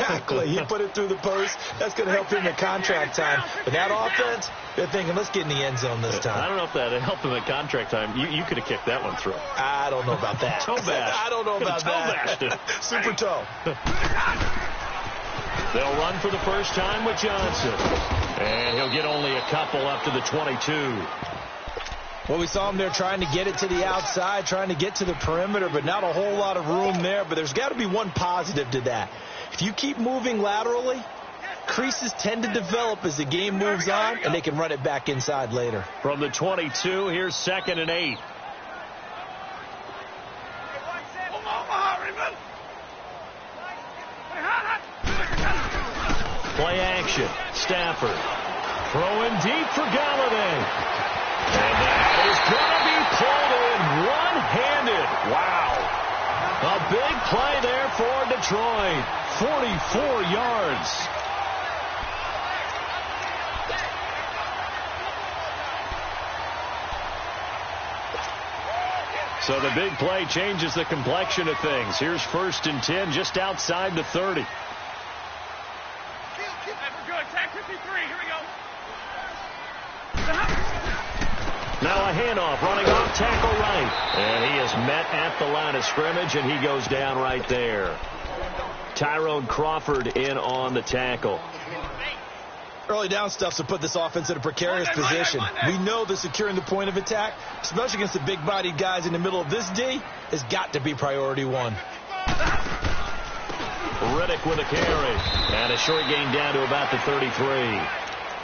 Exactly. He put it through the post. That's going to help him in contract time. But that offense, they're thinking, let's get in the end zone this time. I don't know if that helped him in contract time. You could have kicked that one through. I don't know about that. Toe bash. I don't know about that. Super toe. They'll run for the first time with Johnson. And he'll get only a couple up to the 22. Well, we saw him there trying to get it to the outside, trying to get to the perimeter, but not a whole lot of room there. But there's got to be one positive to that. If you keep moving laterally, creases tend to develop as the game moves on, and they can run it back inside later. From the 22, here's 2nd and 8. Play action. Stafford. Throwing deep for Galladay. And that is going to be pulled in one-handed. Wow. A big play there for Detroit. 44 yards. So the big play changes the complexion of things. Here's 1st and 10 just outside the 30. Now a handoff running off tackle right. And he is met at the line of scrimmage, and he goes down right there. Tyrone Crawford in on the tackle. Early down stuff to put this offense in a precarious position. We know that securing the point of attack, especially against the big-bodied guys in the middle of this D, has got to be priority one. Riddick with a carry. And a short gain down to about the 33.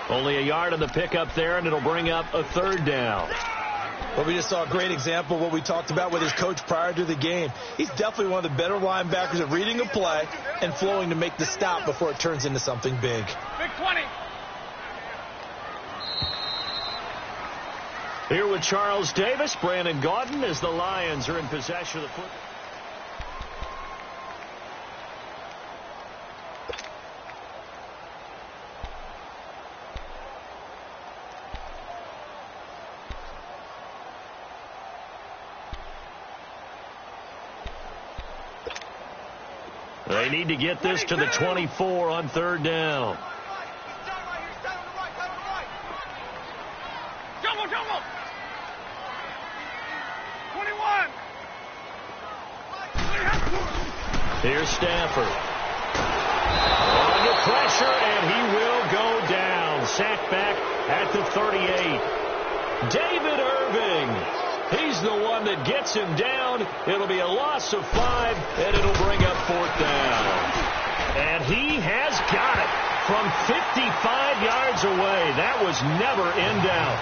Only a yard on the pickup there, and it'll bring up a 3rd down. Well, we just saw a great example of what we talked about with his coach prior to the game. He's definitely one of the better linebackers at reading a play and flowing to make the stop before it turns into something big. Big 20. Here with Charles Davis, Brandon Gaudin, as the Lions are in possession of the football. They need to get this to the 24 on 3rd down. Jumbo. 21. Here's Stafford. Under pressure, and he will go down. Sacked back at the 38. David Irving. He's the one that gets him down. It'll be a loss of 5, and it'll bring up 4th down. And he has got it from 55 yards away. That was never in doubt.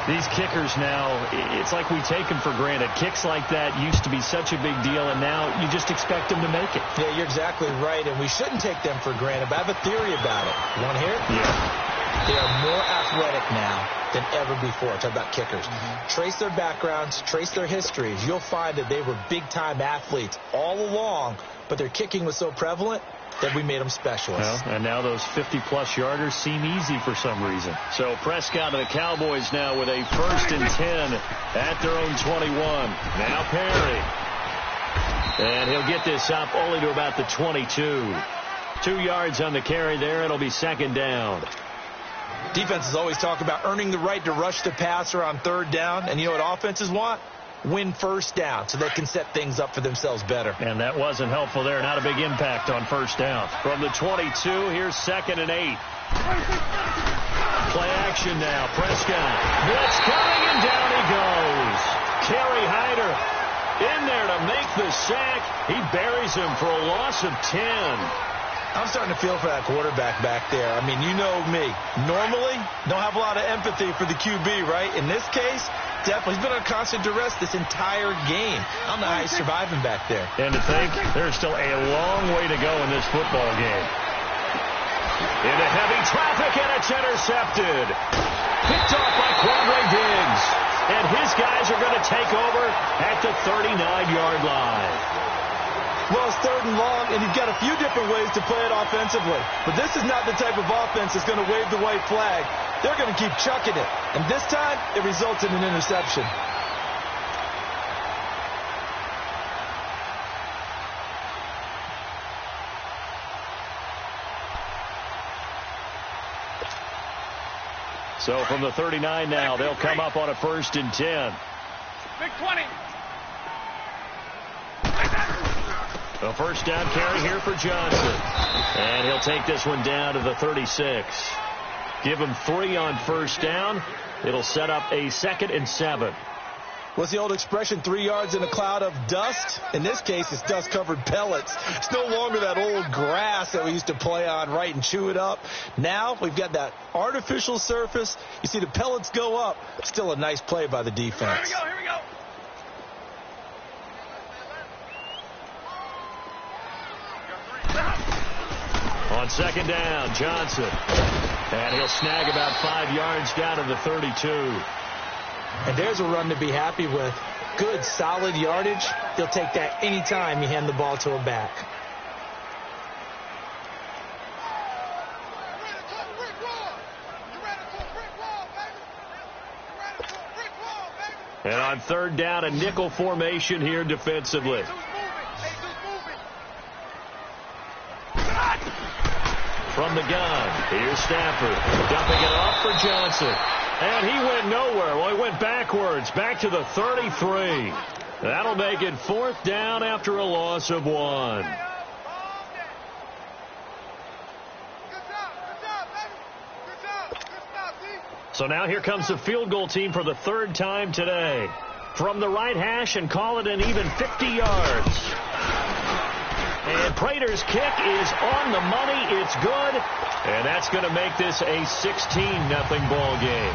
These kickers now, it's like we take them for granted. Kicks like that used to be such a big deal, and now you just expect them to make it. Yeah, you're exactly right, and we shouldn't take them for granted, but I have a theory about it. You want to hear it? Yeah. They are more athletic now than ever before. Talk about kickers. Trace their backgrounds, trace their histories. You'll find that they were big-time athletes all along, but their kicking was so prevalent that we made them specialists. Well, and now those 50-plus yarders seem easy for some reason. So Prescott and the Cowboys now with a 1st and 10 at their own 21. Now Perry. And he'll get this up only to about the 22. 2 yards on the carry there. It'll be 2nd down. Defenses always talk about earning the right to rush the passer on 3rd down. And you know what offenses want? Win 1st down so they can set things up for themselves better. And that wasn't helpful there. Not a big impact on 1st down. From the 22, here's 2nd and 8. Play action now. Prescott. Blitz coming, and down he goes. Kerry Hyder in there to make the sack. He buries him for a loss of 10. I'm starting to feel for that quarterback back there. I mean, you know me. Normally, don't have a lot of empathy for the QB, right? In this case, definitely. He's been under constant duress this entire game. I don't know how he's surviving back there. And to think, there's still a long way to go in this football game. Into heavy traffic, and it's intercepted. Picked off by Quandre Diggs. And his guys are going to take over at the 39-yard line. Well, it's 3rd and long, and you've got a few different ways to play it offensively. But this is not the type of offense that's going to wave the white flag. They're going to keep chucking it. And this time, it results in an interception. So from the 39 now, they'll come up on a 1st and 10. Big 20. A first down carry here for Johnson. And he'll take this one down to the 36. Give him 3 on 1st down. It'll set up a 2nd and 7. What's the old expression, 3 yards in a cloud of dust? In this case, it's dust-covered pellets. It's no longer that old grass that we used to play on, right, and chew it up. Now we've got that artificial surface. You see the pellets go up. Still a nice play by the defense. Here we go. On 2nd down, Johnson. And he'll snag about 5 yards down to the 32. And there's a run to be happy with. Good, solid yardage. He'll take that anytime you hand the ball to a back. And on 3rd down, a nickel formation here defensively. From the gun, here's Stafford, dumping it off for Johnson. And he went nowhere. Well, he went backwards, back to the 33. That'll make it 4th down after a loss of 1. So now here comes the field goal team for the 3rd time today. From the right hash and call it an even 50 yards. And Prater's kick is on the money. It's good. And that's going to make this a 16-0 ball game.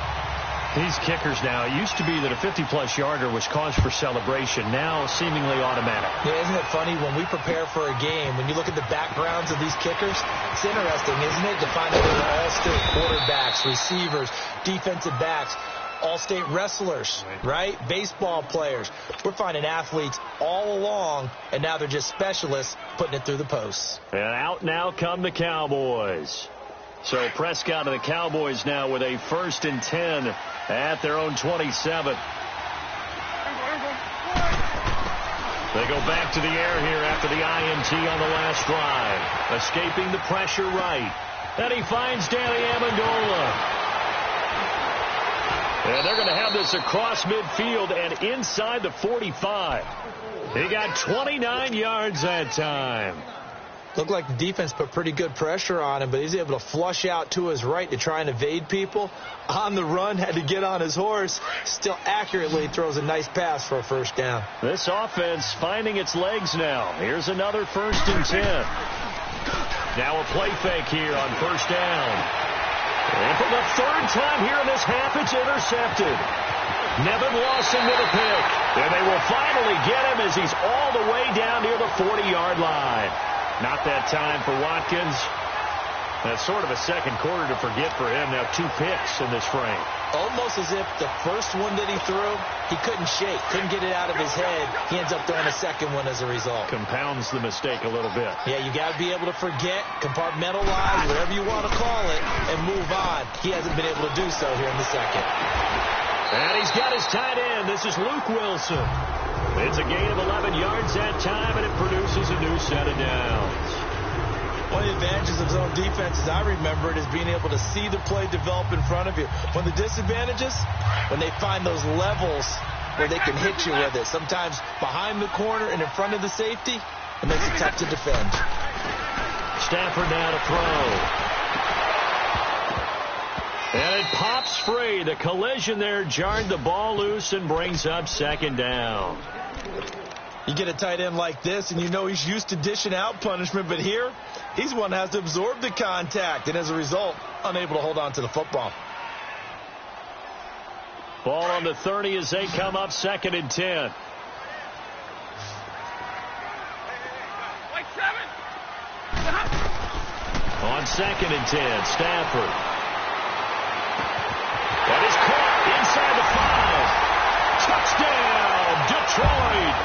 These kickers now, it used to be that a 50-plus yarder was cause for celebration. Now seemingly automatic. Yeah, isn't it funny when we prepare for a game, when you look at the backgrounds of these kickers, it's interesting, isn't it, to find out they're all-state quarterbacks, receivers, defensive backs, all-state wrestlers, right? Baseball players. We're finding athletes all along, and now they're just specialists putting it through the posts. And out now come the Cowboys. So Prescott and the Cowboys now with a 1st and 10 at their own 27. They go back to the air here after the INT on the last drive. Escaping the pressure right. And he finds Danny Amendola. And they're going to have this across midfield and inside the 45. He got 29 yards that time. Looked like the defense put pretty good pressure on him, but he's able to flush out to his right to try and evade people. On the run, had to get on his horse. Still accurately throws a nice pass for a 1st down. This offense finding its legs now. Here's another 1st and 10. Now a play fake here on 1st down. And for the 3rd time here in this half, it's intercepted. Nevin Lawson with a pick. And they will finally get him as he's all the way down near the 40-yard line. Not that time for Watkins. That's sort of a 2nd quarter to forget for him. Now 2 picks in this frame. Almost as if the first one that he threw, he couldn't shake, couldn't get it out of his head. He ends up throwing a 2nd one as a result. Compounds the mistake a little bit. Yeah, you got to be able to forget, compartmentalize, whatever you want to call it, and move on. He hasn't been able to do so here in the 2nd. And he's got his tight end. This is Luke Wilson. It's a gain of 11 yards that time, and it produces a new set of downs. One of the advantages of zone defenses, I remember it, is being able to see the play develop in front of you. One of the disadvantages, when they find those levels where they can hit you with it. Sometimes behind the corner and in front of the safety, it makes it tough to defend. Stafford now to throw. And it pops free. The collision there jarred the ball loose and brings up 2nd down. You get a tight end like this, and you know he's used to dishing out punishment, but here, he's one that has to absorb the contact, and as a result, unable to hold on to the football. Ball on the 30 as they come up 2nd and 10. On 2nd and 10, Stafford. That is caught inside the 5. Touchdown, Detroit.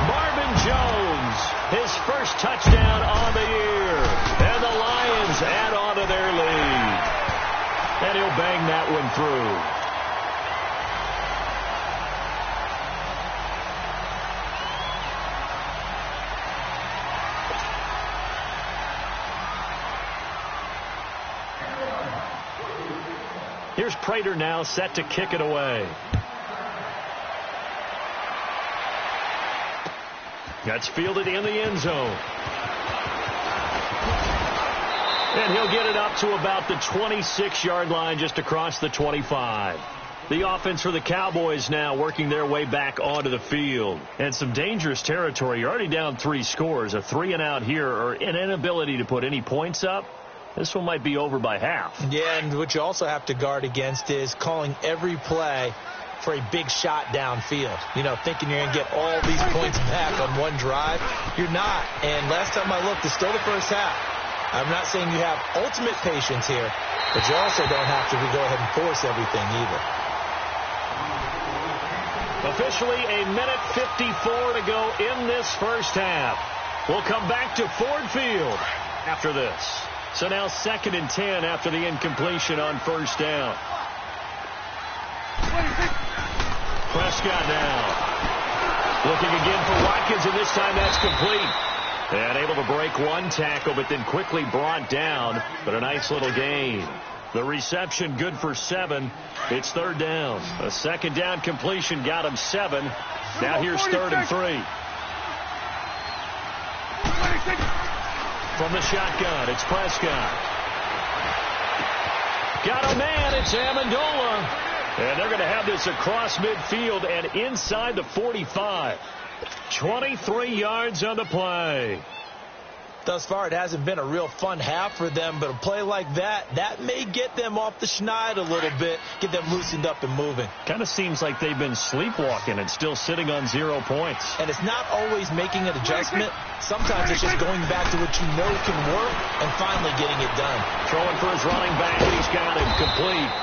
Marvin Jones, his first touchdown on the year. And the Lions add on to their lead. And he'll bang that one through. Here's Prater now set to kick it away. That's fielded in the end zone. And he'll get it up to about the 26-yard line, just across the 25. The offense for the Cowboys now working their way back onto the field. And some dangerous territory. You're already down 3 scores. A 3-and-out here, or an inability to put any points up. This one might be over by half. Yeah, and what you also have to guard against is calling every play for a big shot downfield. You know, thinking you're going to get all these points back on one drive. You're not. And last time I looked, it's still the first half. I'm not saying you have ultimate patience here, but you also don't have to go ahead and force everything either. Officially a minute 54 to go in this first half. We'll come back to Ford Field after this. So now 2nd and 10 after the incompletion on first down. Prescott now. Looking again for Watkins, and this time that's complete. And able to break one tackle, but then quickly brought down. But a nice little gain. The reception good for 7. It's 3rd down. A 2nd down completion got him 7. Now here's 3rd and 3. From the shotgun, it's Prescott. Got a man, it's Amendola. And they're going to have this across midfield and inside the 45. 23 yards on the play. Thus far, it hasn't been a real fun half for them, but a play like that may get them off the schneid a little bit, get them loosened up and moving. Kind of seems like they've been sleepwalking and still sitting on 0 points. And it's not always making an adjustment. Sometimes it's just going back to what you know can work and finally getting it done. Throwing for his running back, and he's got him complete.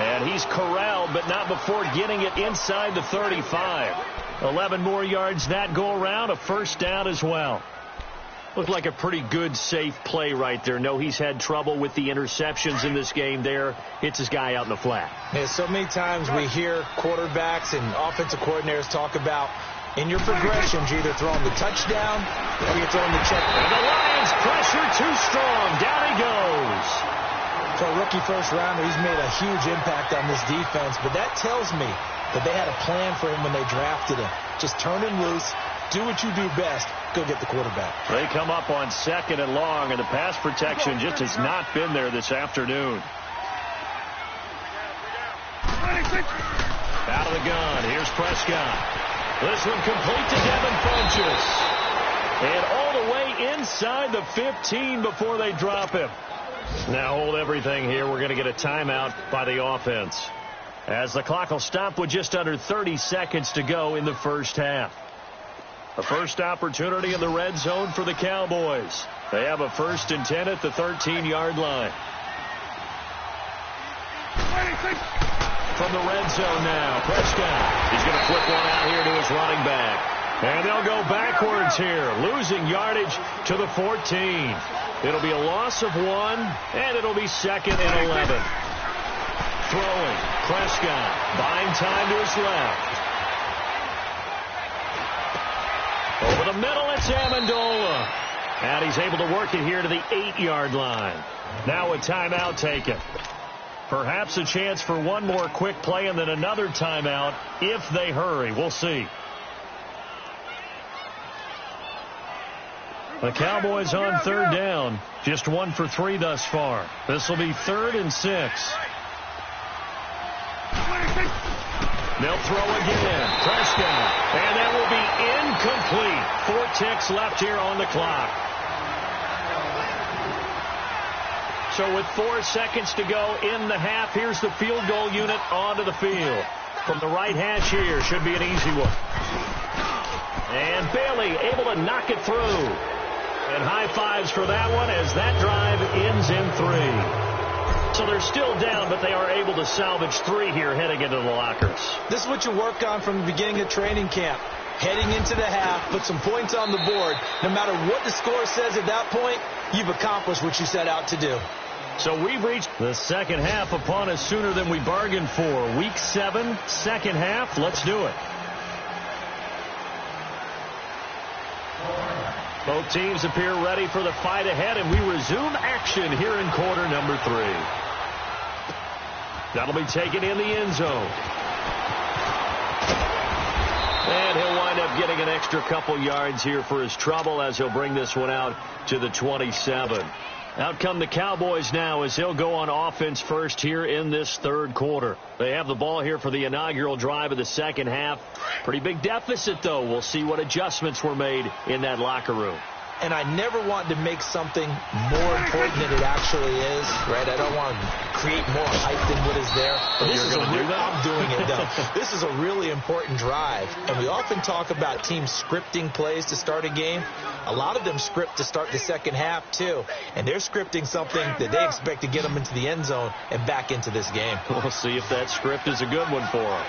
And he's corralled, but not before getting it inside the 35. 11 more yards that go around, a first down as well. Looked like a pretty good, safe play right there. No, he's had trouble with the interceptions in this game there. Hits his guy out in the flat. Yeah, so many times we hear quarterbacks and offensive coordinators talk about in your progressions, you're either throwing the touchdown or you're throwing the check. And the Lions pressure too strong. Down he goes. For a rookie first-rounder, he's made a huge impact on this defense, but that tells me that they had a plan for him when they drafted him. Just turn him loose, do what you do best, go get the quarterback. They come up on 2nd and long, and the pass protection just has not been there this afternoon. Out of the gun, here's Prescott. This one complete to Devin Funchess. And all the way inside the 15 before they drop him. Now hold everything here. We're going to get a timeout by the offense, as the clock will stop with just under 30 seconds to go in the first half. A first opportunity in the red zone for the Cowboys. They have a 1st and 10 at the 13-yard line. From the red zone now, Prescott. He's going to flip one out here to his running back. And they'll go backwards here, losing yardage to the 14. It'll be a loss of 1, and it'll be 2nd and 11. Throwing, Prescott, buying time to his left. Over the middle, it's Amendola. And he's able to work it here to the 8-yard line. Now a timeout taken. Perhaps a chance for one more quick play and then another timeout if they hurry. We'll see. The Cowboys on 3rd down. Just 1 for 3 thus far. This will be 3rd and 6. They'll throw again. Prescott. And that will be incomplete. 4 ticks left here on the clock. So with 4 seconds to go in the half, here's the field goal unit onto the field. From the right hash here, should be an easy one. And Bailey able to knock it through. And high fives for that one as that drive ends in 3. So they're still down, but they are able to salvage 3 here heading into the lockers. This is what you work on from the beginning of training camp. Heading into the half, put some points on the board. No matter what the score says at that point, you've accomplished what you set out to do. So we've reached the second half upon us sooner than we bargained for. Week 7, second half. Let's do it. Both teams appear ready for the fight ahead, and we resume action here in quarter number 3. That'll be taken in the end zone. And he'll wind up getting an extra couple yards here for his trouble as he'll bring this one out to the 27. Out come the Cowboys now as they'll go on offense first here in this third quarter. They have the ball here for the inaugural drive of the second half. Pretty big deficit, though. We'll see what adjustments were made in that locker room. And I never want to make something more important than it actually is, right? I don't want to create more hype than what is there. But this is I'm doing it, though. This is a really important drive. And we often talk about teams scripting plays to start a game. A lot of them script to start the second half, too. And they're scripting something that they expect to get them into the end zone and back into this game. We'll see if that script is a good one for them.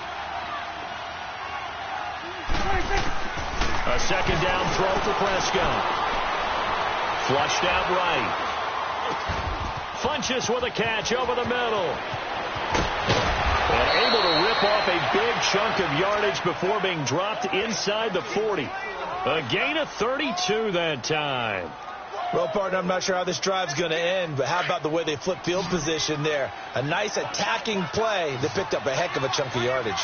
A second down throw for Prescott. Flushed out right. Funches with a catch over the middle. And able to rip off a big chunk of yardage before being dropped inside the 40. A gain of 32 that time. Well, partner, I'm not sure how this drive's going to end, but how about the way they flip field position there? A nice attacking play that picked up a heck of a chunk of yardage.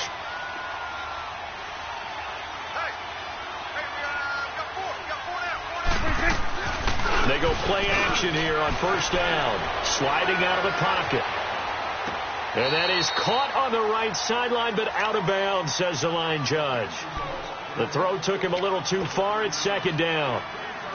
They go play action here on first down. Sliding out of the pocket. And that is caught on the right sideline, but out of bounds, says the line judge. The throw took him a little too far at second down.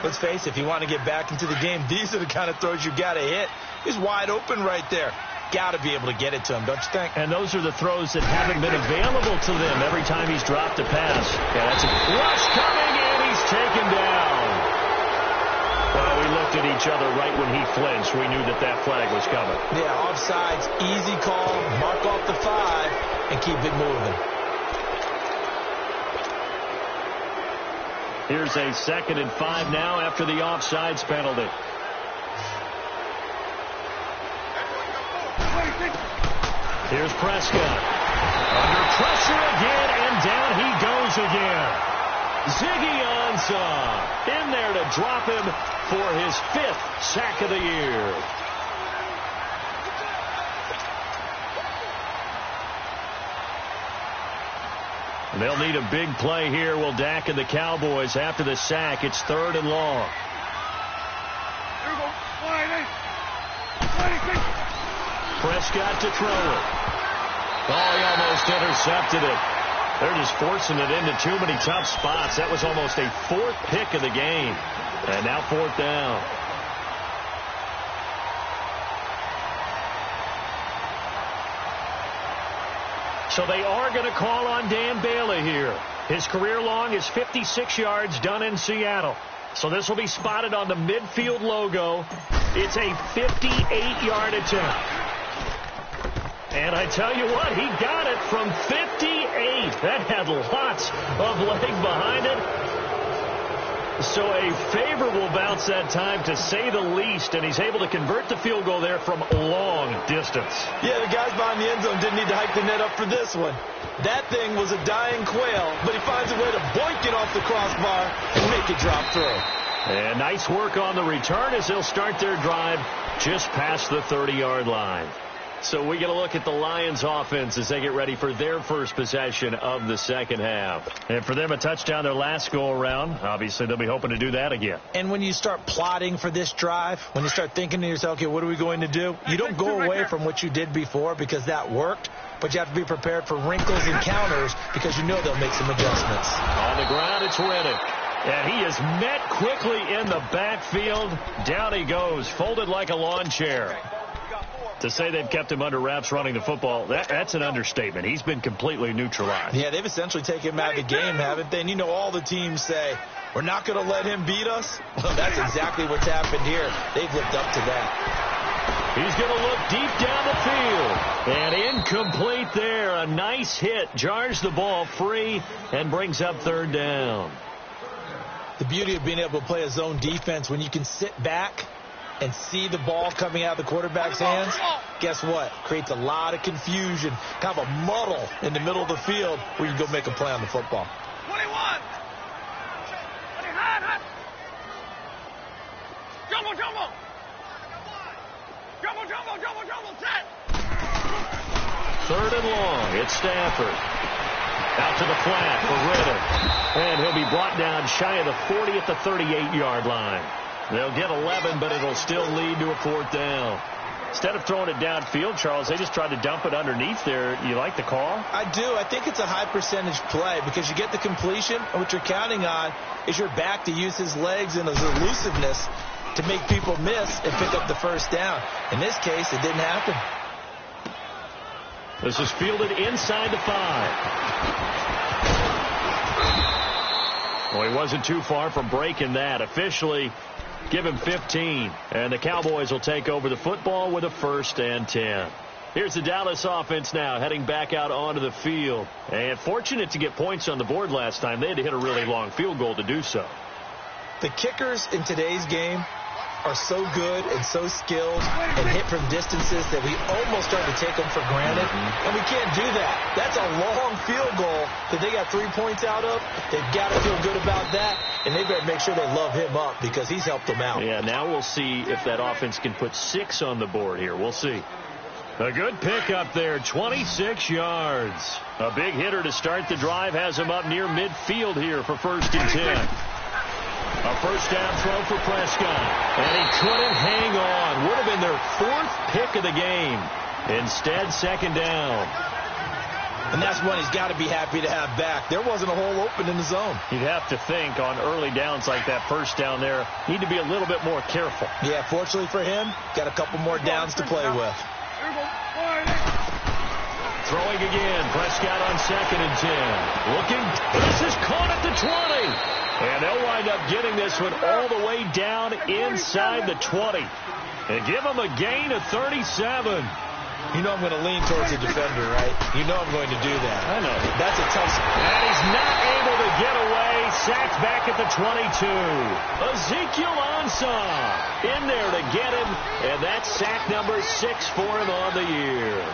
Let's face it, if you want to get back into the game, these are the kind of throws you got to hit. He's wide open right there. Got to be able to get it to him, don't you think? And those are the throws that haven't been available to them every time he's dropped a pass. Yeah, that's a rush coming, and he's taken down. Well, we looked at each other right when he flinched. We knew that that flag was coming. Yeah, offsides, easy call, mark off the 5, and keep it moving. Here's a 2nd and 5 now after the offsides penalty. Here's Prescott. Under pressure again, and down he goes again. Ziggy Ansah in there to drop him for his 5th sack of the year. They'll need a big play here. Will Dak and the Cowboys after the sack. It's 3rd and long. Prescott to throw it. Oh, he almost intercepted it. They're just forcing it into too many tough spots. That was almost a 4th pick of the game. And now 4th down. So they are going to call on Dan Bailey here. His career long is 56 yards done in Seattle. So this will be spotted on the midfield logo. It's a 58-yard attempt. And I tell you what, he got it from 58. That had lots of leg behind it. So a favorable bounce that time, to say the least, and he's able to convert the field goal there from long distance. Yeah, the guys behind the end zone didn't need to hike the net up for this one. That thing was a dying quail, but he finds a way to boink it off the crossbar and make it drop through. And nice work on the return as they'll start their drive just past the 30-yard line. So we get a look at the Lions offense as they get ready for their first possession of the second half. And for them, a touchdown their last go-around. Obviously, they'll be hoping to do that again. And when you start plotting for this drive, when you start thinking to yourself, okay, what are we going to do? You don't go away from what you did before because that worked, but you have to be prepared for wrinkles and counters because you know they'll make some adjustments. On the ground, it's Reddick. And he is met quickly in the backfield. Down he goes, folded like a lawn chair. To say they've kept him under wraps running the football, that's an understatement. He's been completely neutralized. Yeah, they've essentially taken him out of the game, haven't they? And you know all the teams say, we're not going to let him beat us. Well, that's exactly what's happened here. They've lived up to that. He's going to look deep down the field. And incomplete there. A nice hit. Jars the ball free and brings up 3rd down. The beauty of being able to play a zone defense when you can sit back and see the ball coming out of the quarterback's hands, guess what? Creates a lot of confusion, kind of a muddle in the middle of the field where you can go make a play on the football. 21. Jumbo, set. 3rd and long. It's Stafford. Out to the flat for Riddick. And he'll be brought down shy of the 40 at the 38-yard line. They'll get 11, but it'll still lead to a 4th down. Instead of throwing it downfield, Charles, they just tried to dump it underneath there. You like the call? I do. I think it's a high percentage play because you get the completion, and what you're counting on is your back to use his legs and his elusiveness to make people miss and pick up the 1st down. In this case, it didn't happen. This is fielded inside the 5. Well, he wasn't too far from breaking that. Officially, give him 15. And the Cowboys will take over the football with a 1st and 10. Here's the Dallas offense now heading back out onto the field. And fortunate to get points on the board last time. They had to hit a really long field goal to do so. The kickers in today's game are so good and so skilled and hit from distances that we almost start to take them for granted. And we can't do that. That's a long field goal that they got 3 points out of. They've got to feel good about that, and they better make sure they love him up because he's helped them out. Yeah, now we'll see if that offense can put 6 on the board here. We'll see. A good pick up there, 26 yards. A big hitter to start the drive has him up near midfield here for 1st and 10. A 1st down throw for Prescott. And he couldn't hang on. Would have been their 4th pick of the game. Instead, 2nd down. And that's one he's got to be happy to have back. There wasn't a hole open in the zone. You'd have to think on early downs like that 1st down there, need to be a little bit more careful. Yeah, fortunately for him, got a couple more downs to play with. Throwing again. Prescott on 2nd and 10. Looking. This is caught at the 20. And they'll wind up getting this one all the way down inside the 20. And give them a gain of 37. You know I'm going to lean towards the defender, right? You know I'm going to do that. I know. That's a tough spot. And he's not able to get away. Sacked back at the 22. Ezekiel Ansah in there to get him. And that's sack number 6 for him on the year.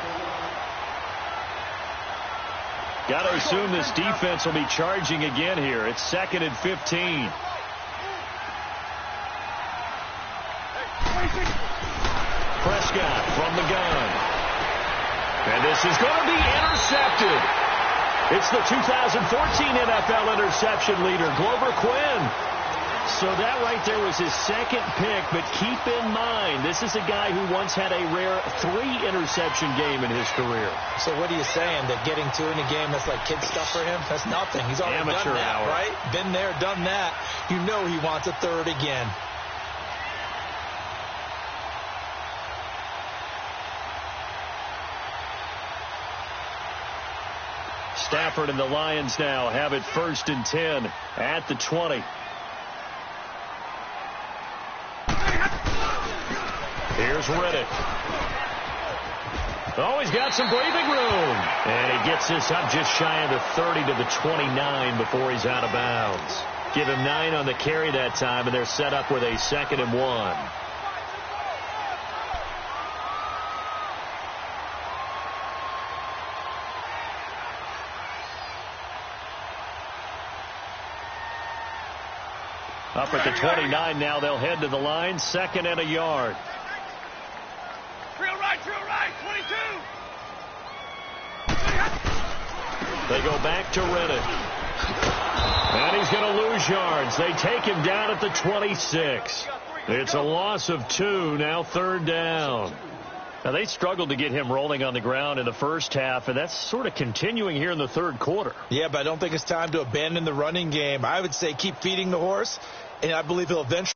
Got to assume this defense will be charging again here. It's 2nd and 15. Prescott from the gun. And this is going to be intercepted. It's the 2014 NFL interception leader, Glover Quinn. So that right there was his 2nd pick, but keep in mind, this is a guy who once had a rare 3-interception game in his career. So what are you saying, that getting 2 in a game, that's like kid stuff for him? That's nothing. He's already amateur done that, hour. right? Been there, done that. You know he wants a 3rd again. Stafford and the Lions now have it 1st and 10 at the 20. Here's Riddick. Oh, he's got some breathing room. And he gets this up just shy of the 30 to the 29 before he's out of bounds. Give him 9 on the carry that time, and they're set up with a 2nd and 1. Up at the 29 now, they'll head to the line, 2nd and a yard. Drill right, 22. They go back to Riddick. And he's going to lose yards. They take him down at the 26. It's a loss of 2, now 3rd down. Now, they struggled to get him rolling on the ground in the 1st half, and that's sort of continuing here in the 3rd quarter. Yeah, but I don't think it's time to abandon the running game. I would say keep feeding the horse, and I believe he'll eventually